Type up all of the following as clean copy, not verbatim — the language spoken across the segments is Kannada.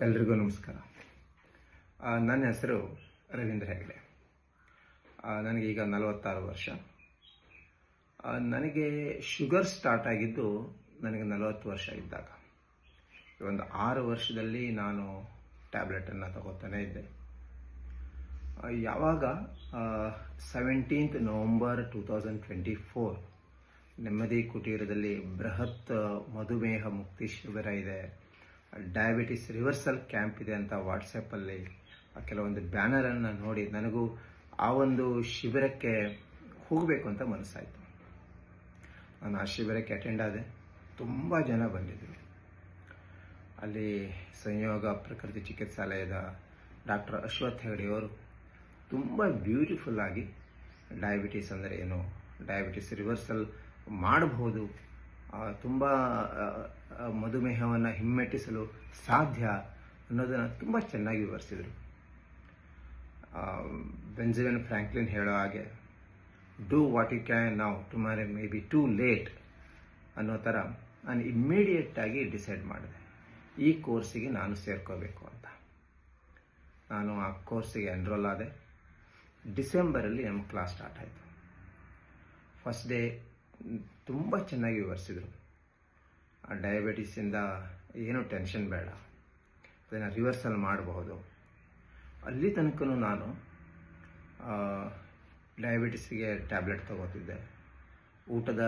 ಎಲ್ರಿಗೂ ನಮಸ್ಕಾರ. ನನ್ನ ಹೆಸರು ರವೀಂದ್ರ ಹೆಗಡೆ. ನನಗೀಗ 46 ವರ್ಷ. ನನಗೆ ಶುಗರ್ ಸ್ಟಾರ್ಟ್ ಆಗಿದ್ದು ನನಗೆ 40 ವರ್ಷ ಇದ್ದಾಗ. ಒಂದು 6 ವರ್ಷದಲ್ಲಿ ನಾನು ಟ್ಯಾಬ್ಲೆಟನ್ನು ತಗೋತಾನೆ ಇದ್ದೆ. ಯಾವಾಗ 17th ನವೆಂಬರ್ 2024 ನೆಮ್ಮದಿ ಕುಟೀರದಲ್ಲಿ ಬೃಹತ್ ಮಧುಮೇಹ ಮುಕ್ತಿ ಶಿಬಿರ ಇದೆ, ಡಯಾಬಿಟಿಸ್ ರಿವರ್ಸಲ್ ಕ್ಯಾಂಪ್ ಇದೆ ಅಂತ ವಾಟ್ಸಪ್ಪಲ್ಲಿ ಕೆಲವೊಂದು ಬ್ಯಾನರನ್ನು ನೋಡಿ ನನಗೂ ಆ ಒಂದು ಶಿಬಿರಕ್ಕೆ ಹೋಗಬೇಕು ಅಂತ ಮನಸ್ಸಾಯಿತು. ನಾನು ಆ ಶಿಬಿರಕ್ಕೆ ಅಟೆಂಡ್ ಆದೆ. ತುಂಬ ಜನ ಬಂದಿದ್ದರು. ಅಲ್ಲಿ ಸಂಯೋಗ ಪ್ರಕೃತಿ ಚಿಕಿತ್ಸಾಲಯದ ಡಾಕ್ಟರ್ ಅಶ್ವಥ್ ಹೆಗಡೆಯವರು ತುಂಬ ಬ್ಯೂಟಿಫುಲ್ ಆಗಿ ಡಯಾಬಿಟಿಸ್ ಅಂದರೆ ಏನು, ಡಯಾಬಿಟಿಸ್ ರಿವರ್ಸಲ್ ಮಾಡಬಹುದು, ತುಂಬ ಮಧುಮೇಹವನ್ನು ಹಿಮ್ಮೆಟ್ಟಿಸಲು ಸಾಧ್ಯ ಅನ್ನೋದನ್ನು ತುಂಬ ಚೆನ್ನಾಗಿ ವಿವರಿಸಿದರು. ಬೆಂಜಮಿನ್ ಫ್ರಾಂಕ್ಲಿನ್ ಹೇಳೋ ಹಾಗೆ do what you can now, tomorrow may be too late ಅನ್ನೋ ಥರ ನಾನು ಇಮ್ಮಿಡಿಯೇಟಾಗಿ ಡಿಸೈಡ್ ಮಾಡಿದೆ ಈ ಕೋರ್ಸಿಗೆ ನಾನು ಸೇರ್ಕೋಬೇಕು ಅಂತ. ನಾನು ಆ ಕೋರ್ಸಿಗೆ ಎನ್ರೋಲ್ ಆದೆ. ಡಿಸೆಂಬರಲ್ಲಿ ನಮ್ಮ ಕ್ಲಾಸ್ ಸ್ಟಾರ್ಟ್ ಆಯಿತು. ಫಸ್ಟ್ ಡೇ ತುಂಬ ಚೆನ್ನಾಗಿ ವಿವರಿಸಿದರು. ಡಯಾಬಿಟಿಸಿಂದ ಏನೂ ಟೆನ್ಷನ್ ಬೇಡ, ಅದನ್ನು ರಿವರ್ಸಲ್ ಮಾಡಬಹುದು. ಅಲ್ಲಿ ತನಕ ನಾನು ಡಯಾಬಿಟಿಸ್ಗೆ ಟ್ಯಾಬ್ಲೆಟ್ ತಗೋತಿದ್ದೆ. ಊಟದ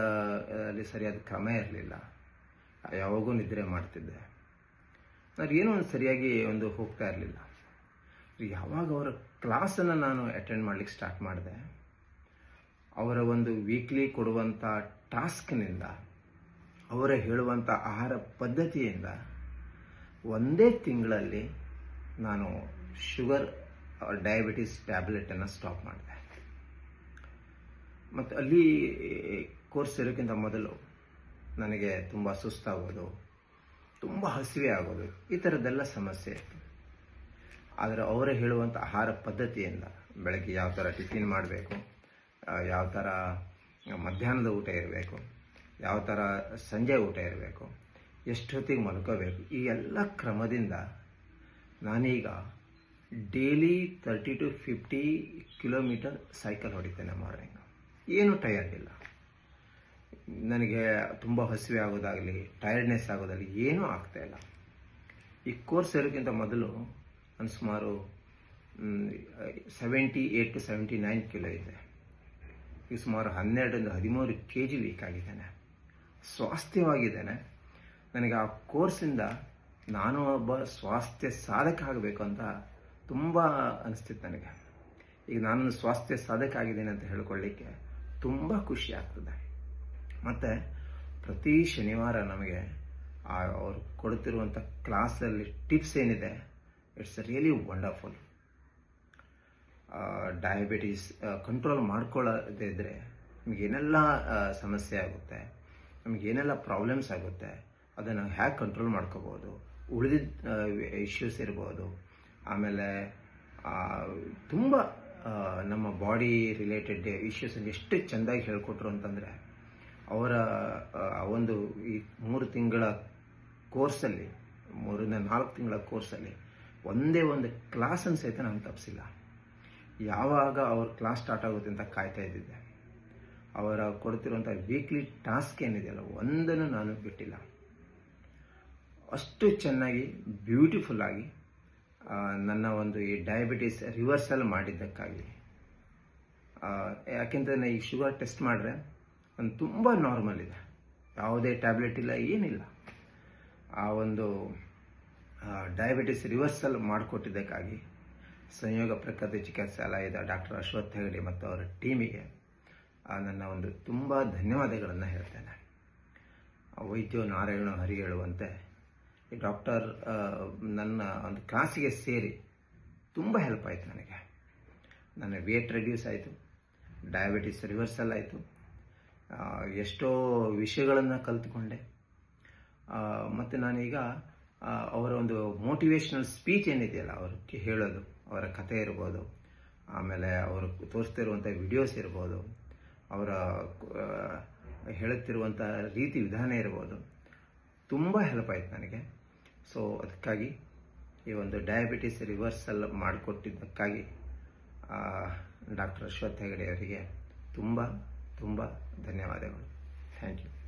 ಅಲ್ಲಿ ಸರಿಯಾದ ಕ್ರಮ ಇರಲಿಲ್ಲ, ಯಾವಾಗೂ ನಿದ್ರೆ ಮಾಡ್ತಿದ್ದೆ. ನಾನು ಏನೋ ಒಂದು ಸರಿಯಾಗಿ ಹೋಗ್ತಾ ಇರಲಿಲ್ಲ. ಯಾವಾಗ ಅವರ ಕ್ಲಾಸನ್ನು ನಾನು ಅಟೆಂಡ್ ಮಾಡಲಿಕ್ಕೆ ಸ್ಟಾರ್ಟ್ ಮಾಡಿದೆ, ಅವರ ಒಂದು ವೀಕ್ಲಿ ಕೊಡುವಂಥ ಟಾಸ್ಕ್ನಿಂದ, ಅವರ ಹೇಳುವಂಥ ಆಹಾರ ಪದ್ಧತಿಯಿಂದ ಒಂದೇ ತಿಂಗಳಲ್ಲಿ ನಾನು ಶುಗರ್ ಡಯಾಬಿಟಿಸ್ ಟ್ಯಾಬ್ಲೆಟನ್ನು ಸ್ಟಾಪ್ ಮಾಡಿದೆ. ಮತ್ತು ಅಲ್ಲಿ ಕೋರ್ಸ್ ಇರೋಕ್ಕಿಂತ ಮೊದಲು ನನಗೆ ತುಂಬ ಸುಸ್ತಾಗೋದು, ತುಂಬ ಹಸಿವೆ ಆಗೋದು, ಈ ಥರದ್ದೆಲ್ಲ ಸಮಸ್ಯೆ ಇತ್ತು. ಆದರೆ ಅವರೇ ಹೇಳುವಂಥ ಆಹಾರ ಪದ್ಧತಿಯಿಂದ ಬೆಳಗ್ಗೆ ಯಾವ ಥರ ಟಿಫಿನ್ ಮಾಡಬೇಕು, ಯಾವ ಥರ ಮಧ್ಯಾಹ್ನದ ಊಟ ಇರಬೇಕು, ಯಾವ ಥರ ಸಂಜೆ ಊಟ ಇರಬೇಕು, ಎಷ್ಟೊತ್ತಿಗೆ ಮಲ್ಕೋಬೇಕು, ಈ ಎಲ್ಲ ಕ್ರಮದಿಂದ ನಾನೀಗ ಡೈಲಿ 30 to 50 ಕಿಲೋಮೀಟರ್ ಸೈಕಲ್ ಹೊಡಿತೇನೆ ಮಾರ್ನಿಂಗ್. ಏನೂ ಟಯರ್ಡ್ ಇಲ್ಲ. ನನಗೆ ತುಂಬ ಹಸಿವೆ ಆಗೋದಾಗಲಿ, ಟಯರ್ಡ್ನೆಸ್ ಆಗೋದಾಗಲಿ ಏನೂ ಆಗ್ತಾಯಿಲ್ಲ. ಈ ಕೋರ್ಸ್ ಇರೋಕ್ಕಿಂತ ಮೊದಲು ನಾನು ಸುಮಾರು 78 to 79 ಕಿಲೋ ಇದೆ. ಈಗ ಸುಮಾರು 12-13 kg ವೀಕ್ ಆಗಿದ್ದೇನೆ. ಸ್ವಾಸ್ಥ್ಯವಾಗಿದ್ದೇನೆ. ನನಗೆ ಆ ಕೋರ್ಸಿಂದ ನಾನು ಒಬ್ಬ ಸ್ವಾಸ್ಥ್ಯ ಸಾಧಕ ಆಗಬೇಕು ಅಂತ ತುಂಬ ಅನಿಸ್ತಿತ್ತು ನನಗೆ. ಈಗ ನಾನು ಸ್ವಾಸ್ಥ್ಯ ಸಾಧಕ ಆಗಿದ್ದೇನೆ ಅಂತ ಹೇಳ್ಕೊಳ್ಳಿಕ್ಕೆ ತುಂಬ ಖುಷಿ ಆಗ್ತದೆ. ಮತ್ತು ಪ್ರತಿ ಶನಿವಾರ ನಮಗೆ ಅವರು ಕೊಡ್ತಿರುವಂಥ ಕ್ಲಾಸಲ್ಲಿ ಟಿಪ್ಸ್ ಏನಿದೆ, it's really wonderful. Diabetes control ಮಾಡ್ಕೊಳ್ಳೋದೇ ಇದ್ದರೆ ನಮಗೇನೆಲ್ಲ ಸಮಸ್ಯೆ ಆಗುತ್ತೆ, ನಮಗೇನೆಲ್ಲ ಪ್ರಾಬ್ಲಮ್ಸ್ ಆಗುತ್ತೆ, ಅದನ್ನು ಹೇಗೆ ಕಂಟ್ರೋಲ್ ಮಾಡ್ಕೋಬೋದು, ಉಳಿದಿದ್ದ ಇಶ್ಯೂಸ್ ಇರ್ಬೋದು, ಆಮೇಲೆ ತುಂಬ ನಮ್ಮ ಬಾಡಿ ರಿಲೇಟೆಡ್ ಇಶ್ಯೂಸನ್ನು ಎಷ್ಟು ಚೆಂದಾಗಿ ಹೇಳ್ಕೊಟ್ರು ಅಂತಂದರೆ, ಅವರ ಒಂದು ಈ 3 ತಿಂಗಳ ಕೋರ್ಸಲ್ಲಿ, 3-4 ತಿಂಗಳ ಕೋರ್ಸಲ್ಲಿ ಒಂದೇ ಒಂದು ಕ್ಲಾಸನ್ನು ಸಹಿತ ನಾನು ತಪ್ಪಿಸಿಲ್ಲ. ಯಾವಾಗ ಅವ್ರ ಕ್ಲಾಸ್ ಸ್ಟಾರ್ಟ್ ಆಗುತ್ತೆ ಅಂತ ಕಾಯ್ತಾ ಇದ್ದಿದ್ದೆ. ಅವರ ಕೊಡ್ತಿರುವಂಥ ವೀಕ್ಲಿ ಟಾಸ್ಕ್ ಏನಿದೆಯಲ್ಲ, ಒಂದನ್ನು ನಾನು ಬಿಟ್ಟಿಲ್ಲ. ಅಷ್ಟು ಚೆನ್ನಾಗಿ ಬ್ಯೂಟಿಫುಲ್ಲಾಗಿ ನನ್ನ ಒಂದು ಈ ಡಯಾಬಿಟಿಸ್ ರಿವರ್ಸಲ್ ಮಾಡಿದ್ದಕ್ಕಾಗಿ. ಯಾಕೆಂದರೆ ಈ ಶುಗರ್ ಟೆಸ್ಟ್ ಮಾಡಿದ್ರೆ ನಾನು ತುಂಬ ನಾರ್ಮಲ್ ಇದೆ, ಯಾವುದೇ ಟ್ಯಾಬ್ಲೆಟ್ ಇಲ್ಲ, ಏನಿಲ್ಲ. ಆ ಒಂದು ಡಯಾಬಿಟಿಸ್ ರಿವರ್ಸಲ್ ಮಾಡಿಕೊಟ್ಟಿದ್ದಕ್ಕಾಗಿ ಸಂಯೋಗ ಪ್ರಕೃತಿ ಚಿಕಿತ್ಸಾಲಯದ ಡಾಕ್ಟರ್ ಅಶ್ವಥ್ ಹೆಗಡೆ ಮತ್ತು ಅವರ ಟೀಮಿಗೆ ನನ್ನ ಒಂದು ತುಂಬ ಧನ್ಯವಾದಗಳನ್ನು ಹೇಳ್ತೇನೆ. ವೈದ್ಯೋ ನಾರಾಯಣ ಹರಿ ಹೇಳುವಂತೆ ಈ ಡಾಕ್ಟರ್ ನನ್ನ ಒಂದು ಕ್ಲಾಸಿಗೆ ಸೇರಿ ತುಂಬ ಹೆಲ್ಪ್ ಆಯಿತು ನನಗೆ. ನನ್ನ ವೇಟ್ ರೆಡ್ಯೂಸ್ ಆಯಿತು, ಡಯಾಬಿಟಿಸ್ ರಿವರ್ಸಲ್ ಆಯಿತು, ಎಷ್ಟೋ ವಿಷಯಗಳನ್ನು ಕಲಿತುಕೊಂಡೆ. ಮತ್ತು ನಾನೀಗ ಅವರ ಒಂದು ಮೋಟಿವೇಶ್ನಲ್ ಸ್ಪೀಚ್ ಏನಿದೆಯಲ್ಲ, ಅವ್ರಿಗೆ ಹೇಳೋದು, ಅವರ ಕಥೆ ಇರ್ಬೋದು, ಆಮೇಲೆ ಅವರು ತೋರಿಸ್ತಿರುವಂಥ ವಿಡಿಯೋಸ್ ಇರ್ಬೋದು, ಅವರ ಹೇಳುತ್ತಿರುವಂಥ ರೀತಿ ವಿಧಾನ ಇರ್ಬೋದು, ತುಂಬ ಹೆಲ್ಪ್ ಆಯಿತು ನನಗೆ. ಸೊ ಅದಕ್ಕಾಗಿ ಈ ಒಂದು ಡಯಾಬಿಟಿಸ್ ರಿವರ್ಸಲ್ ಮಾಡಿಕೊಟ್ಟಿದ್ದಕ್ಕಾಗಿ ಡಾಕ್ಟರ್ ಅಶ್ವಥ್ ಹೆಗಡೆ ಅವರಿಗೆ ತುಂಬ ತುಂಬ ಧನ್ಯವಾದಗಳು. Thank you.